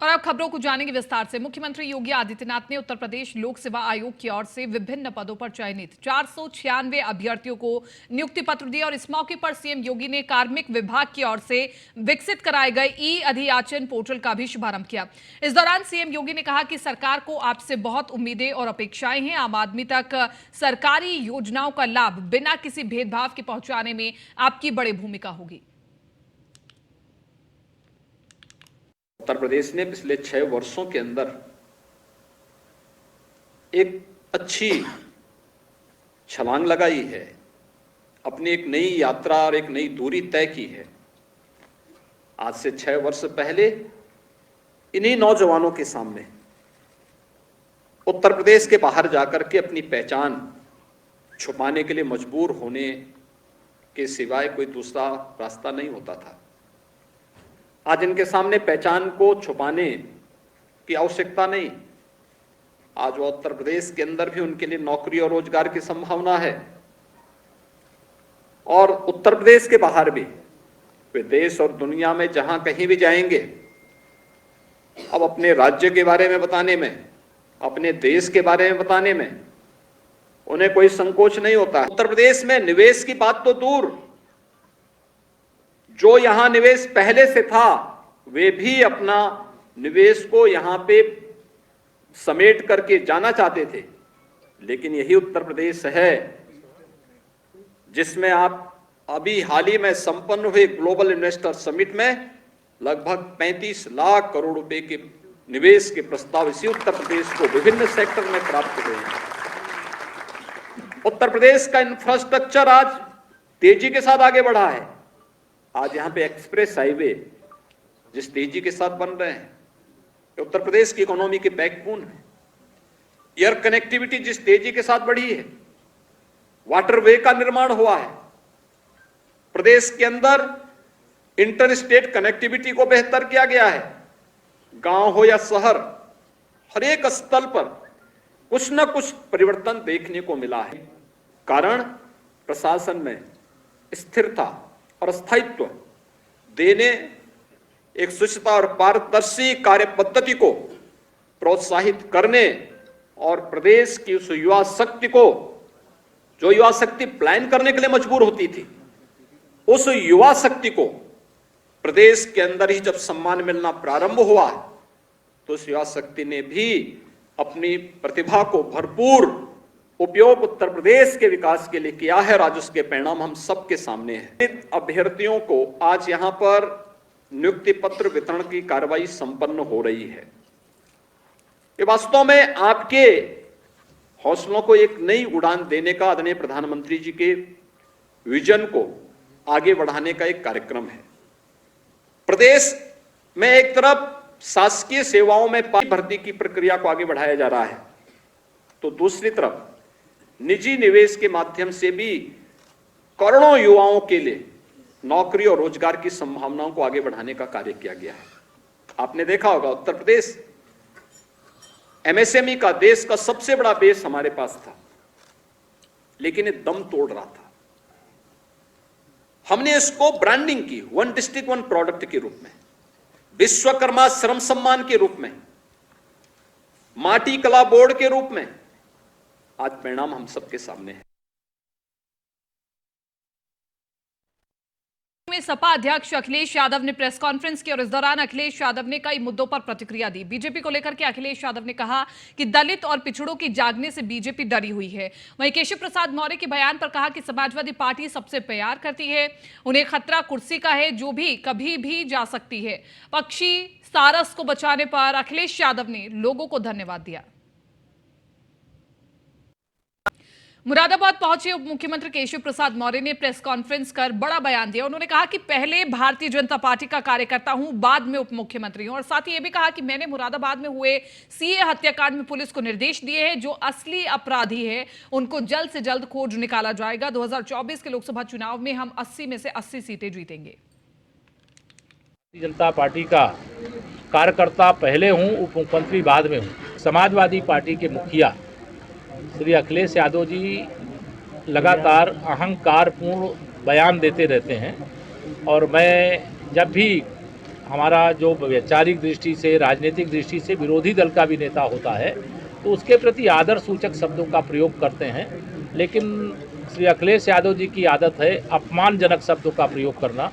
और अब खबरों को जानेंगे विस्तार से। मुख्यमंत्री योगी आदित्यनाथ ने उत्तर प्रदेश लोक सेवा आयोग की ओर से विभिन्न पदों पर चयनित 496 अभ्यर्थियों को नियुक्ति पत्र दिए और इस मौके पर सीएम योगी ने कार्मिक विभाग की ओर से विकसित कराए गए ई अधियाचन पोर्टल का भी शुभारंभ किया। इस दौरान सीएम योगी ने कहा कि सरकार को आपसे बहुत उम्मीदें और अपेक्षाएं हैं। आम आदमी तक सरकारी योजनाओं का लाभ बिना किसी भेदभाव के पहुंचाने में आपकी बड़ी भूमिका होगी। उत्तर प्रदेश ने पिछले 6 वर्षों के अंदर एक अच्छी छलांग लगाई है, अपनी एक नई यात्रा और एक नई दूरी तय की है। आज से 6 वर्ष पहले इन्हीं नौजवानों के सामने उत्तर प्रदेश के बाहर जाकर के अपनी पहचान छुपाने के लिए मजबूर होने के सिवाय कोई दूसरा रास्ता नहीं होता था। आज इनके सामने पहचान को छुपाने की आवश्यकता नहीं। आज वो उत्तर प्रदेश के अंदर भी उनके लिए नौकरी और रोजगार की संभावना है और उत्तर प्रदेश के बाहर भी वे देश और दुनिया में जहां कहीं भी जाएंगे, अब अपने राज्य के बारे में बताने में, अपने देश के बारे में बताने में उन्हें कोई संकोच नहीं होता। उत्तर प्रदेश में निवेश की बात तो दूर, जो यहां निवेश पहले से था वे भी अपना निवेश को यहां पे समेट करके जाना चाहते थे, लेकिन यही उत्तर प्रदेश है जिसमें आप अभी हाल ही में संपन्न हुए ग्लोबल इन्वेस्टर समिट में लगभग 35 लाख करोड़ रुपए के निवेश के प्रस्ताव इसी उत्तर प्रदेश को विभिन्न सेक्टर में प्राप्त हुए हैं। उत्तर प्रदेश का इंफ्रास्ट्रक्चर आज तेजी के साथ आगे बढ़ा है। आज यहां पे एक्सप्रेस हाईवे जिस तेजी के साथ बन रहे हैं, उत्तर प्रदेश की इकोनॉमी के बैकबोन है। एयर कनेक्टिविटी जिस तेजी के साथ बढ़ी है, वाटरवे का निर्माण हुआ है, प्रदेश के अंदर इंटर स्टेट कनेक्टिविटी को बेहतर किया गया है। गांव हो या शहर, हर एक स्थल पर कुछ न कुछ परिवर्तन देखने को मिला है। कारण प्रशासन में स्थिरता और स्थायित्व देने, एक सुचिता और पारदर्शी कार्य पद्धति को प्रोत्साहित करने और प्रदेश की उस युवा शक्ति को, जो युवा शक्ति प्लान करने के लिए मजबूर होती थी, उस युवा शक्ति को प्रदेश के अंदर ही जब सम्मान मिलना प्रारंभ हुआ तो उस युवा शक्ति ने भी अपनी प्रतिभा को भरपूर उपयोग उत्तर प्रदेश के विकास के लिए किया है और आज उसके परिणाम हम सबके सामने हैं। अभ्यर्थियों को आज यहां पर नियुक्ति पत्र वितरण की कार्रवाई संपन्न हो रही है। ये वास्तव में आपके हौसलों को एक नई उड़ान देने का, आदरणीय प्रधानमंत्री जी के विजन को आगे बढ़ाने का एक कार्यक्रम है। प्रदेश में एक तरफ शासकीय सेवाओं में भर्ती की प्रक्रिया को आगे बढ़ाया जा रहा है, तो दूसरी तरफ निजी निवेश के माध्यम से भी करोड़ों युवाओं के लिए नौकरी और रोजगार की संभावनाओं को आगे बढ़ाने का कार्य किया गया है। आपने देखा होगा उत्तर प्रदेश एमएसएमई का देश का सबसे बड़ा बेस हमारे पास था, लेकिन ये दम तोड़ रहा था। हमने इसको ब्रांडिंग की, वन डिस्ट्रिक्ट वन प्रोडक्ट के रूप में, विश्वकर्मा श्रम सम्मान के रूप में, माटी कला बोर्ड के रूप में, आज परिणाम हम सबके सामने है। में सपा अध्यक्ष अखिलेश यादव ने प्रेस कॉन्फ्रेंस की और इस दौरान अखिलेश यादव ने कई मुद्दों पर प्रतिक्रिया दी। बीजेपी को लेकर के अखिलेश यादव ने कहा कि दलित और पिछड़ों की जागने से बीजेपी डरी हुई है। वहीं केशव प्रसाद मौर्य के बयान पर कहा कि समाजवादी पार्टी सबसे प्यार करती है, उन्हें खतरा कुर्सी का है जो भी कभी भी जा सकती है। पक्षी सारस को बचाने पर अखिलेश यादव ने लोगों को धन्यवाद दिया। मुरादाबाद पहुंचे उप मुख्यमंत्री केशव प्रसाद मौर्य ने प्रेस कॉन्फ्रेंस कर बड़ा बयान दिया। उन्होंने कहा कि पहले भारतीय जनता पार्टी का कार्यकर्ता हूं, बाद में उप मुख्यमंत्री हूं, और साथ ही यह भी कहा कि मैंने मुरादाबाद में हुए सीए हत्याकांड में पुलिस को निर्देश दिए हैं, जो असली अपराधी है उनको जल्द से जल्द खोज निकाला जाएगा। 2024 के लोकसभा चुनाव में हम 80 में से 80 सीटें जीतेंगे। भारतीय जनता पार्टी का कार्यकर्ता पहले हूं, उप मुख्यमंत्री बाद में हूं। समाजवादी पार्टी के मुखिया श्री अखिलेश यादव जी लगातार अहंकारपूर्ण बयान देते रहते हैं और मैं जब भी हमारा जो वैचारिक दृष्टि से, राजनीतिक दृष्टि से विरोधी दल का भी नेता होता है तो उसके प्रति आदर सूचक शब्दों का प्रयोग करते हैं, लेकिन श्री अखिलेश यादव जी की आदत है अपमानजनक शब्दों का प्रयोग करना।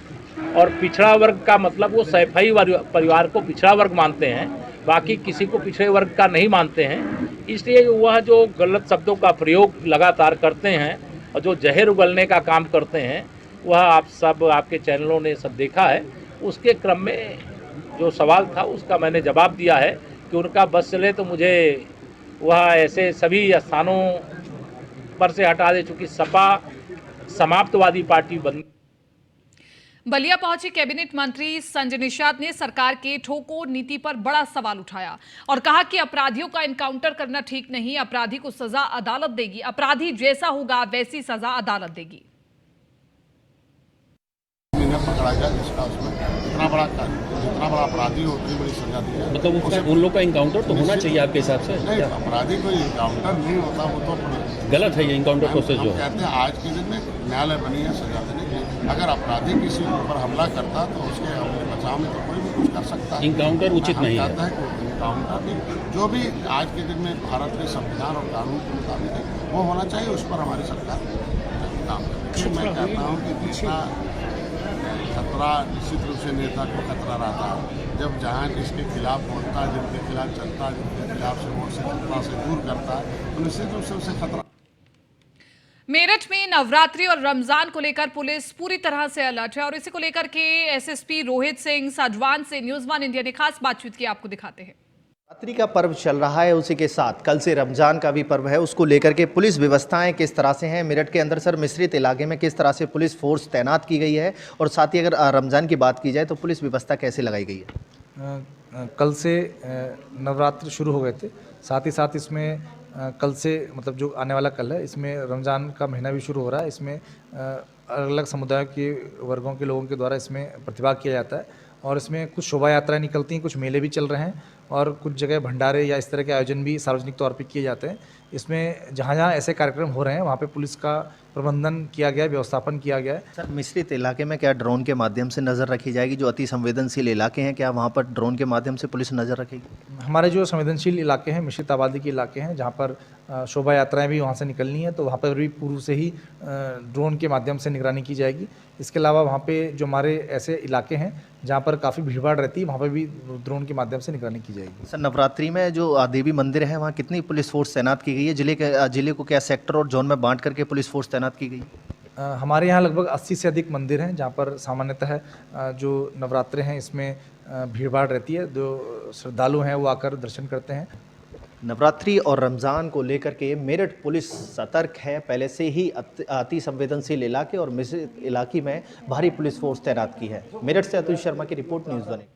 और पिछड़ा वर्ग का मतलब वो सैफई परिवार को पिछड़ा वर्ग मानते हैं, बाकी किसी को पिछड़े वर्ग का नहीं मानते हैं। इसलिए वह जो गलत शब्दों का प्रयोग लगातार करते हैं और जो जहर उगलने का काम करते हैं, वह आप सब आपके चैनलों ने सब देखा है। उसके क्रम में जो सवाल था उसका मैंने जवाब दिया है कि उनका बस चले तो मुझे वह ऐसे सभी स्थानों पर से हटा दे, चूँकि सपा समाप्तवादी पार्टी बन। बलिया पहुंचे कैबिनेट मंत्री संजय निषाद ने सरकार के ठोको नीति पर बड़ा सवाल उठाया और कहा कि अपराधियों का इनकाउंटर करना ठीक नहीं, अपराधी को सजा अदालत देगी, अपराधी जैसा होगा वैसी सजा अदालत देगी। पकड़ा गया जिसका उसमें जितना बड़ा अपराधी हो उतनी बड़ी सजा दी जाए। मतलब उन लोग का इनकाउंटर तो होना चाहिए आपके हिसाब से? नहीं, अपराधी को इनकाउंटर नहीं होता, वो तो गलत है ये इनकाउंटर प्रोसेस जो कहते हैं। आज के दिन में न्यायालय बनी है सजा देने की। अगर अपराधी किसी के ऊपर हमला करता तो उसके हमले बचाव में तो कोई भी कुछ कर सकता है। इनकाउंटर उचित नहीं है। इनकाउंटर भी जो भी आज के दिन में भारत के संविधान और कानून के मुताबिक है वो होना चाहिए, उस पर हमारी सरकार काम करती है। मैं कहता हूँ कि जितना खतरा निश्चित रूप से नेता को खतरा रहता है, जब जहाँ जिसके खिलाफ बोलता है, जिनके खिलाफ चलता है, जिनके खिलाफ से वोट से खतरा से दूर करता है, तो निश्चित रूप से उसे खतरा। मेरठ में नवरात्रि और रमजान को लेकर पुलिस पूरी तरह से अलर्ट है और इसी को लेकर के एसएसपी रोहित सिंह साजवान से न्यूज़ 1 इंडिया ने खास बातचीत की, आपको दिखाते हैं। नवरात्रि का पर्व चल रहा है, उसी के साथ कल से रमजान का भी पर्व है, उसको लेकर के पुलिस व्यवस्थाएं किस तरह से हैं मेरठ के अंदर सर, मिश्रित इलाके में किस तरह से पुलिस फोर्स तैनात की गई है, और साथ ही अगर रमजान की बात की जाए तो पुलिस व्यवस्था कैसे लगाई गई है? कल से नवरात्र शुरू हो गए थे, साथ ही साथ इसमें कल से मतलब जो आने वाला कल है इसमें रमज़ान का महीना भी शुरू हो रहा है। इसमें अलग अलग समुदायों के वर्गों के लोगों के द्वारा इसमें प्रतिभाग किया जाता है और इसमें कुछ शोभा यात्राएं निकलती हैं, कुछ मेले भी चल रहे हैं और कुछ जगह भंडारे या इस तरह के आयोजन भी सार्वजनिक तौर पर किए जाते हैं। इसमें जहाँ जहाँ ऐसे कार्यक्रम हो रहे हैं वहाँ पे पुलिस का प्रबंधन किया गया है, व्यवस्थापन किया गया है। सर, मिश्रित इलाके में क्या ड्रोन के माध्यम से नज़र रखी जाएगी? जो अति संवेदनशील इलाके हैं, क्या वहाँ पर ड्रोन के माध्यम से पुलिस नज़र रखेगी? हमारे जो संवेदनशील इलाके हैं, मिश्रित आबादी के इलाके हैं, जहाँ पर शोभा यात्राएं भी वहाँ से निकलनी है, तो वहाँ पर भी पूर्व से ही ड्रोन के माध्यम से निगरानी की जाएगी। इसके अलावा वहाँ पे जो हमारे ऐसे इलाके हैं जहाँ पर काफ़ी भीड़भाड़ रहती है, वहाँ पर भी ड्रोन के माध्यम से निगरानी की जाएगी। सर, नवरात्रि में जो देवी मंदिर है वहाँ कितनी पुलिस फोर्स तैनात की गई है? जिले को क्या सेक्टर और जोन में बांट करके पुलिस फोर्स तैनात की गई? हमारे यहाँ लगभग 80 से अधिक मंदिर हैं जहाँ पर सामान्यतः जो नवरात्रे हैं इसमें भीड़भाड़ रहती है, जो श्रद्धालु हैं वो आकर दर्शन करते हैं। नवरात्रि और रमज़ान को लेकर के मेरठ पुलिस सतर्क है, पहले से ही अति संवेदनशील इलाके और मिश्रित इलाके में भारी पुलिस फोर्स तैनात की है। मेरठ से अतुल शर्मा की रिपोर्ट, न्यूज़ 1।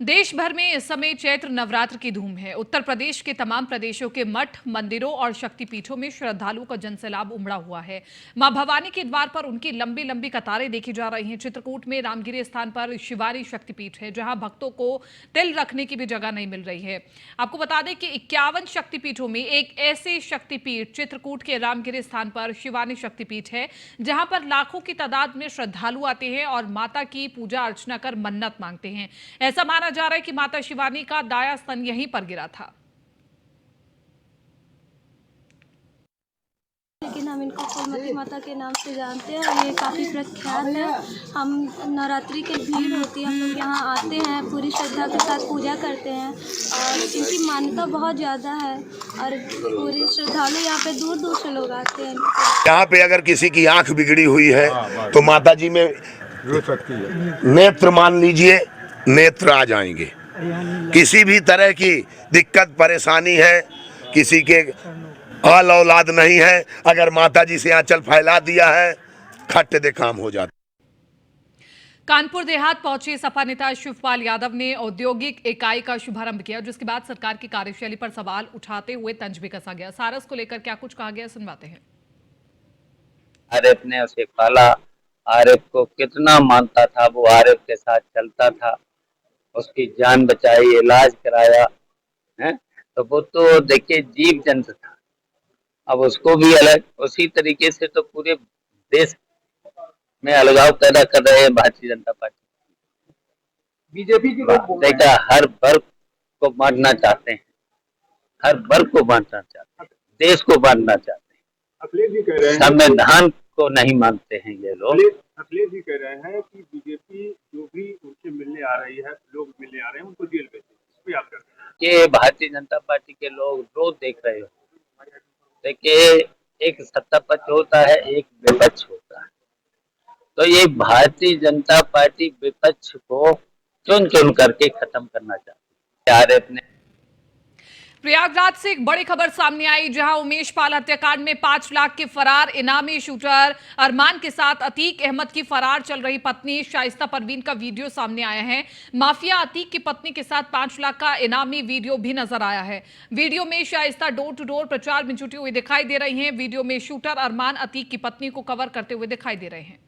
देश भर में इस समय चैत्र नवरात्र की धूम है। उत्तर प्रदेश के तमाम प्रदेशों के मठ, मंदिरों और शक्तिपीठों में श्रद्धालुओं का जनसैलाब उमड़ा हुआ है। मां भवानी के द्वार पर उनकी लंबी लंबी कतारें देखी जा रही हैं। चित्रकूट में रामगिरी स्थान पर शिवानी शक्तिपीठ है, जहां भक्तों को तिल रखने की भी जगह नहीं मिल रही है। आपको बता दें कि 51 शक्तिपीठों में एक ऐसे शक्तिपीठ चित्रकूट के रामगिरी स्थान पर शिवानी शक्तिपीठ है, जहां पर लाखों की तादाद में श्रद्धालु आते हैं और माता की पूजा अर्चना कर मन्नत मांगते हैं। ऐसा माना जा रहा है कि माता शिवानी का दाया स्तन यहीं पर गिरा था। लेकिन हम इनको फूलमती माता के नाम से जानते हैं और ये काफ़ी प्रख्यात है। हम नवरात्रि की भीड़ होती है, हम लोग यहाँ आते हैं, पूरी श्रद्धा के साथ पूजा करते हैं और इनकी मान्यता बहुत ज़्यादा है और पूरी श्रद्धालु यहाँ पे दूर दूर से लोग आते हैं। यहाँ पे अगर किसी की आंख बिगड़ी हुई है तो माता जी में नेत्र मान लीजिए, नेत्र आ जाएंगे। किसी भी तरह की दिक्कत परेशानी है, किसी के औल औलाद नहीं है, अगर माता जी से आंचल फैला दिया है, खट दे काम हो जाता। कानपुर देहात पहुंचे सपा नेता शिवपाल यादव ने औद्योगिक इकाई का शुभारंभ किया, जिसके बाद सरकार की कार्यशैली पर सवाल उठाते हुए तंज भी कसा गया। सारस को लेकर क्या कुछ कहा गया, सुनवाते हैं। आरिफ ने उसे पाला, आरिफ को कितना मानता था, वो आरिफ के साथ चलता था, उसकी जान बचाई, इलाज कराया है, तो वो तो देखिए जीव जंतु था। अब उसको भी अलग उसी तरीके से तो पूरे देश में अलगाव पैदा कर रहे हैं भारतीय जनता पार्टी। बीजेपी की देखा, हर वर्ग को बांटना चाहते हैं, हर वर्ग को बांटना चाहते हैं, देश को बांटना चाहते हैं। अखिलेश जी कह रहे हैं, संविधान को नहीं मानते हैं ये लोग। अखिलेश जी कह रहे हैं कि बीजेपी जो भी उनसे मिलने आ रही है, लोग मिलने आ रहे हैं, उनको जेल भेजें। इस पे आप क्या? ये भारतीय जनता पार्टी के लोग रोज देख रहे हो। देखिए, एक सत्ता पक्ष होता है, एक विपक्ष होता है। तो ये भारतीय जनता पार्टी विपक्ष को चुन चुन करके खत्म करना चाहती है। आरएफ ने प्रयागराज से एक बड़ी खबर सामने आई, जहां उमेश पाल हत्याकांड में 5 लाख के फरार इनामी शूटर अरमान के साथ अतीक अहमद की फरार चल रही पत्नी शाइस्ता परवीन का वीडियो सामने आया है। माफिया अतीक की पत्नी के साथ 5 लाख का इनामी वीडियो भी नजर आया है। वीडियो में शाइस्ता डोर टू डोर प्रचार में जुटी हुई दिखाई दे रही हैं। वीडियो में शूटर अरमान अतीक की पत्नी को कवर करते हुए दिखाई दे रहे हैं।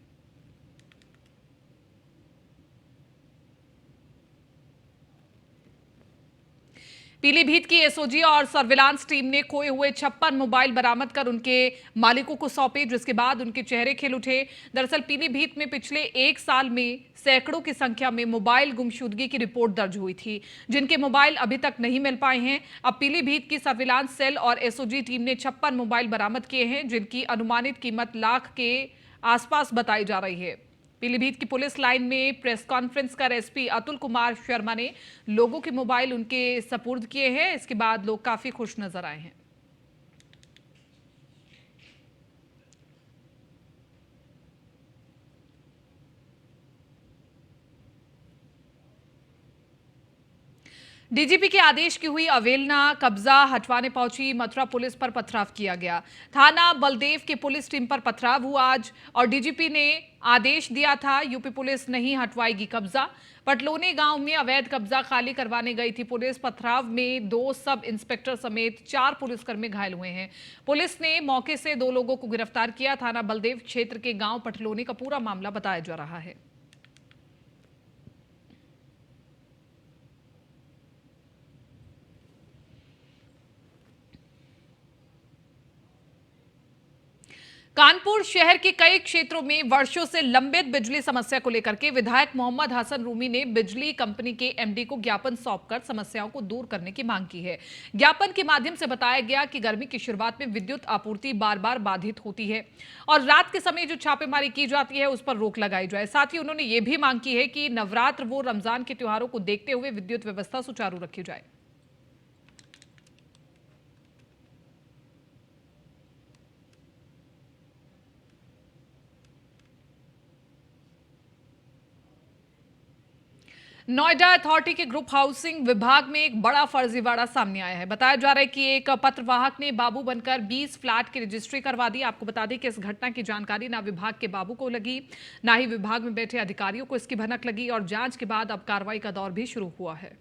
पीलीभीत की एसओजी और सर्विलांस टीम ने खोए हुए 56 मोबाइल बरामद कर उनके मालिकों को सौंपे, जिसके बाद उनके चेहरे खिल उठे। दरअसल पीलीभीत में पिछले 1 साल में सैकड़ों की संख्या में मोबाइल गुमशुदगी की रिपोर्ट दर्ज हुई थी, जिनके मोबाइल अभी तक नहीं मिल पाए हैं। अब पीलीभीत की सर्विलांस सेल और एसओजी टीम ने 56 मोबाइल बरामद किए हैं, जिनकी अनुमानित कीमत लाख के आसपास बताई जा रही है। पीलीभीत की पुलिस लाइन में प्रेस कॉन्फ्रेंस कर एसपी अतुल कुमार शर्मा ने लोगों के मोबाइल उनके सपुर्द किए हैं। इसके बाद लोग काफी खुश नजर आए हैं। डीजीपी के आदेश की हुई अवेलना, कब्जा हटवाने पहुंची मथुरा पुलिस पर पथराव किया गया। थाना बलदेव की पुलिस टीम पर पथराव हुआ आज, और डीजीपी ने आदेश दिया था यूपी पुलिस नहीं हटवाएगी कब्जा। पटलोनी गांव में अवैध कब्जा खाली करवाने गई थी पुलिस। पथराव में 2 सब इंस्पेक्टर समेत 4 पुलिसकर्मी घायल हुए हैं। पुलिस ने मौके से 2 लोगों को गिरफ्तार किया। थाना बलदेव क्षेत्र के गांव पटलोनी का पूरा मामला बताया जा रहा है। कानपुर शहर के कई क्षेत्रों में वर्षों से लंबित बिजली समस्या को लेकर के विधायक मोहम्मद हसन रूमी ने बिजली कंपनी के एमडी को ज्ञापन सौंपकर समस्याओं को दूर करने की मांग की है। ज्ञापन के माध्यम से बताया गया कि गर्मी की शुरुआत में विद्युत आपूर्ति बार बार बाधित होती है और रात के समय जो छापेमारी की जाती है उस पर रोक लगाई जाए। साथ ही उन्होंने ये भी मांग की है कि नवरात्र व रमजान के त्योहारों को देखते हुए विद्युत व्यवस्था सुचारू रखी जाए। नोएडा अथॉरिटी के ग्रुप हाउसिंग विभाग में एक बड़ा फर्जीवाड़ा सामने आया है। बताया जा रहा है कि एक पत्रवाहक ने बाबू बनकर 20 फ्लैट की रजिस्ट्री करवा दी। आपको बता दें कि इस घटना की जानकारी ना विभाग के बाबू को लगी, ना ही विभाग में बैठे अधिकारियों को इसकी भनक लगी, और जांच के बाद अब कार्रवाई का दौर भी शुरू हुआ है।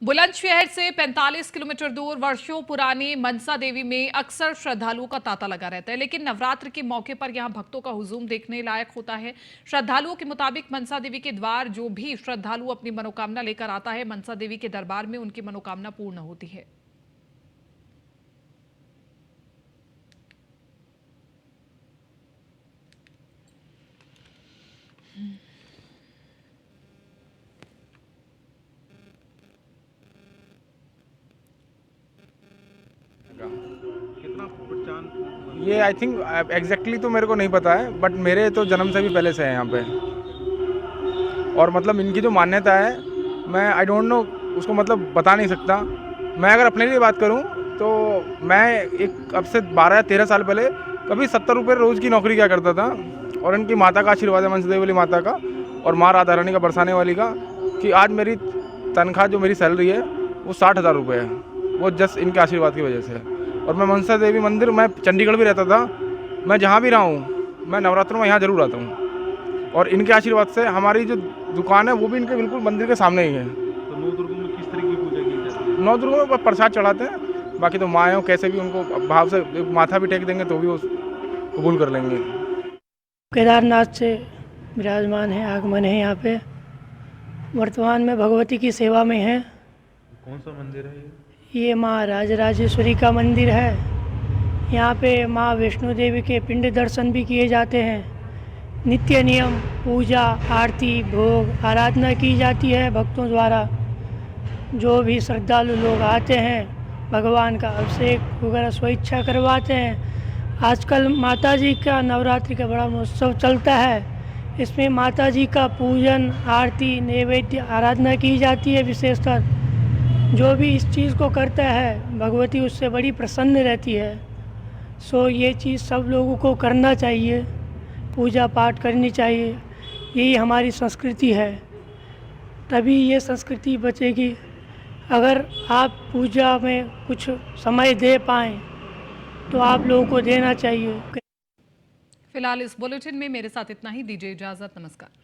बुलंदशहर से 45 किलोमीटर दूर वर्षों पुरानी मनसा देवी में अक्सर श्रद्धालुओं का तांता लगा रहता है, लेकिन नवरात्र के मौके पर यहां भक्तों का हुजूम देखने लायक होता है। श्रद्धालुओं के मुताबिक मनसा देवी के द्वार जो भी श्रद्धालु अपनी मनोकामना लेकर आता है, मनसा देवी के दरबार में उनकी मनोकामना पूर्ण होती है। ये आई थिंक एग्जैक्टली तो मेरे को नहीं पता है, बट मेरे तो जन्म से भी पहले से है यहाँ पे। और मतलब इनकी जो मान्यता है, मैं आई डोंट नो, उसको मतलब बता नहीं सकता। मैं अगर अपने लिए बात करूँ तो मैं एक अब से 12 या 13 साल पहले कभी 70 रुपये रोज़ की नौकरी किया करता था, और इनकी माता का आशीर्वाद है, मनसा वाली माता का और माँ राधा रानी का बरसाने वाली का, कि आज मेरी तनख्वाह जो मेरी सैलरी है वो 60,000 रुपये है। वो जस्ट इनके आशीर्वाद की वजह से है। और मैं मनसा देवी मंदिर, मैं चंडीगढ़ भी रहता था, मैं जहाँ भी रहा हूँ मैं नवरात्रों में यहाँ ज़रूर आता हूँ, और इनके आशीर्वाद से हमारी जो दुकान है वो भी इनके बिल्कुल मंदिर के सामने ही है। तो 9 दुर्गों में किस तरह की पूजा की जाती है? 9 दुर्गों में प्रसाद चढ़ाते हैं, बाकी तो माँ हो कैसे भी उनको भाव से माथा भी टेक देंगे तो भी वो कबूल कर लेंगे। केदारनाथ से विराजमान है, आगमन है यहाँ पे। वर्तमान में भगवती की सेवा में है। कौन सा मंदिर है ये माँ राजराजेश्वरी का मंदिर है। यहाँ पे माँ वैष्णो देवी के पिंड दर्शन भी किए जाते हैं। नित्य नियम पूजा आरती भोग आराधना की जाती है भक्तों द्वारा। जो भी श्रद्धालु लोग आते हैं भगवान का अभिषेक वगैरह स्वेच्छा करवाते हैं। आजकल माता जी का नवरात्रि का बड़ा महोत्सव चलता है। इसमें माता जी का पूजन आरती नैवेद्य आराधना की जाती है। विशेषकर जो भी इस चीज़ को करता है भगवती उससे बड़ी प्रसन्न रहती है। सो ये चीज़ सब लोगों को करना चाहिए, पूजा पाठ करनी चाहिए। यही हमारी संस्कृति है, तभी ये संस्कृति बचेगी। अगर आप पूजा में कुछ समय दे पाएँ तो आप लोगों को देना चाहिए। फिलहाल इस बुलेटिन में मेरे साथ इतना ही। दीजिए इजाजत। नमस्कार।